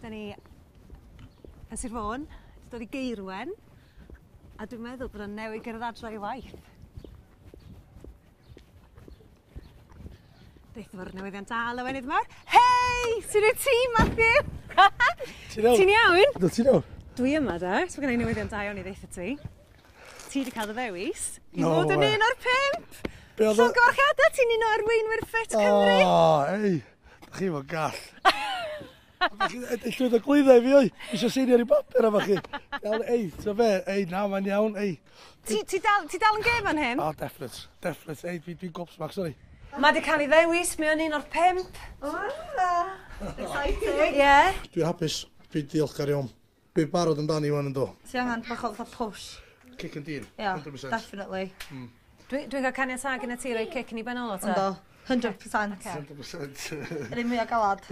Da ni yn Sir Fôn, dod i Geirwen, a dwi'n meddwl bod o'n newid gerdd adra i waith. Deith efo'r newyddion da Lewenydd mawr. Hei! Sy'n ei ti, Matthew? Ti'n iawn? Ti'n iawn? Dwi yma da, so gen i newyddion da iawn i ddeitha ti. Ti wedi cael y ddewis i No fod yn way. un o'r 5. Be oedd So o? gorchiadau, ti'n un o'r arweinwyr ffit Cymru. O, ei, da chi fo gall. Llwyd o glwyddau fi oi, eisiau seinio i bapur efo chi. Iawn, ei, so fe, ei, na, mae'n iawn, ei. Ti dal yn gêm fan hyn? O, definite, ei, dwi'n gobsmach, sori. Mae wedi cael ei ddewis, mae o'n un o'r 5. Exciting. Ie. Dwi'n hapus, dwi'n diolchgar iawn. Dwi'n barod amdani iwan yn do. Ti angen bach o fatha push. Cic yn dyn, Yeah, 100%. definitely. Dwi'n cael caniatag yn y ti roi cic yn ei benol o ta? Ynddo, 100%. 100%. Yr un mwyaf galad.